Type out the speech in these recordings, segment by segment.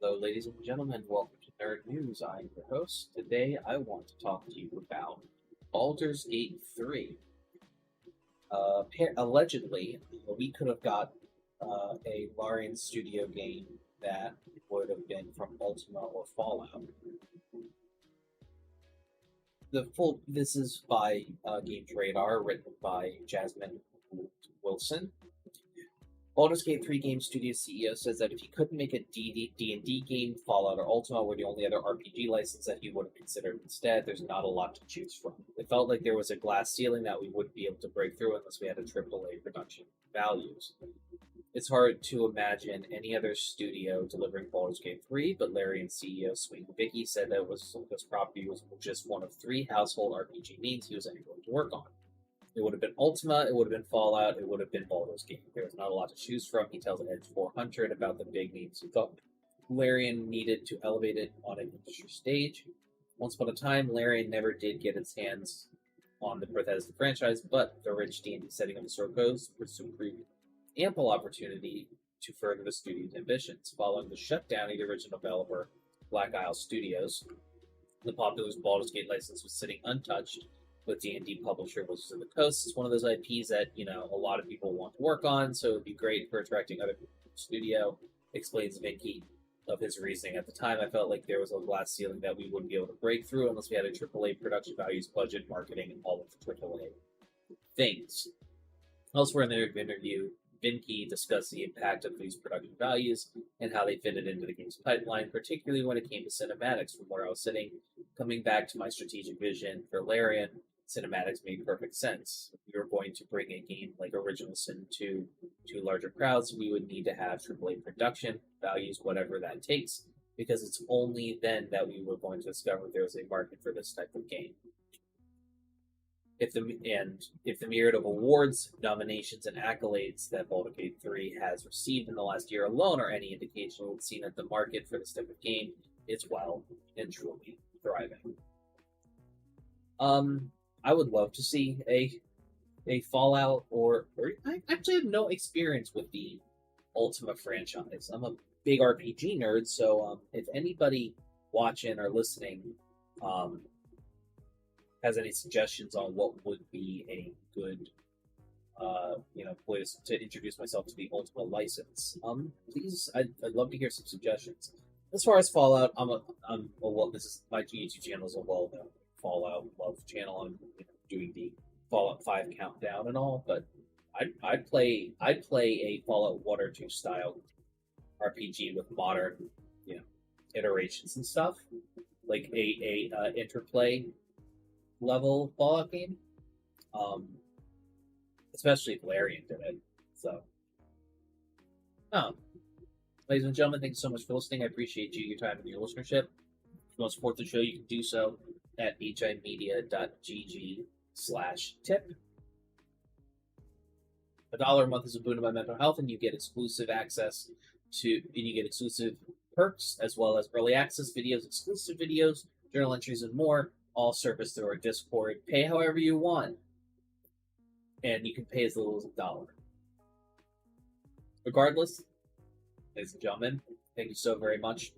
Hello, ladies and gentlemen. Welcome to Nerd News. I'm your host. Today, I want to talk to you about Baldur's Gate 3. Allegedly, we could have got a Larian Studio game that would have been from Ultima or Fallout. This is by Games Radar, written by Jasmine Wilson. Baldur's Gate 3 Game Studio CEO says that if he couldn't make a D&D game, Fallout or Ultima were the only other RPG license that he would have considered instead. There's not a lot to choose from. It felt like there was a glass ceiling that we wouldn't be able to break through unless we had a AAA production values. It's hard to imagine any other studio delivering Baldur's Gate 3, but Larian CEO Swing Vicky said that this property was just one of 3 household RPG names he was going to work on. It would have been Ultima, it would have been Fallout, it would have been Baldur's Gate. There was not a lot to choose from. He tells Edge 400 about the big names he thought Larian needed to elevate it on an industry stage. Once upon a time, Larian never did get its hands on the Bethesda franchise, but the rich D&D setting of the Sword Coast proved ample opportunity to further the studio's ambitions. Following the shutdown of the original developer, Black Isle Studios, the popular Baldur's Gate license was sitting untouched, with D&D publisher Wizards of the Coast. It's one of those IPs that, a lot of people want to work on, so it'd be great for attracting other people to the studio. Explains Vinky of his reasoning. At the time, I felt like there was a glass ceiling that we wouldn't be able to break through unless we had a AAA production values, budget, marketing, and all of the AAA things. Elsewhere in the interview, Vinky discussed the impact of these production values and how they fitted into the game's pipeline, particularly when it came to cinematics. From where I was sitting, coming back to my strategic vision for Larian, cinematics made perfect sense. If we were going to bring a game like Original Sin to larger crowds, we would need to have AAA production values, whatever that takes, because it's only then that we were going to discover there was a market for this type of game. If the myriad of awards, nominations, and accolades that Baldur's Gate 3 has received in the last year alone are any indication, it would seem that the market for this type of game is well and truly thriving. I would love to see a Fallout or I actually have no experience with the Ultima franchise. I'm a big RPG nerd, so if anybody watching or listening has any suggestions on what would be a good way to introduce myself to the Ultima license, please, I'd love to hear some suggestions. As far as Fallout, this is my YouTube channel is a well-known Fallout love channel. I'm doing the Fallout 5 countdown and all, but I'd play a Fallout 1 or 2 style RPG with modern iterations and stuff, like a interplay level Fallout game, especially if Larian did it. So ladies and gentlemen, thank you so much for listening. I appreciate your time and your listenership. If you want to support the show, you can do so at HIMedia.gg/tip. $1 a month is a boon to my mental health, and you get exclusive access exclusive perks, as well as early access videos, exclusive videos, journal entries, and more, all surfaced through our Discord. Pay however you want, and you can pay as little as $1. Regardless, ladies and gentlemen, thank you so very much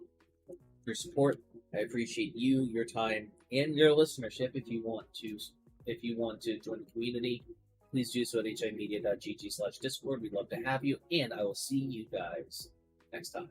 for your support. I appreciate you, your time, and your listenership. If you want to join the community, please do so at HIMedia.gg/Discord. We'd love to have you, and I will see you guys next time.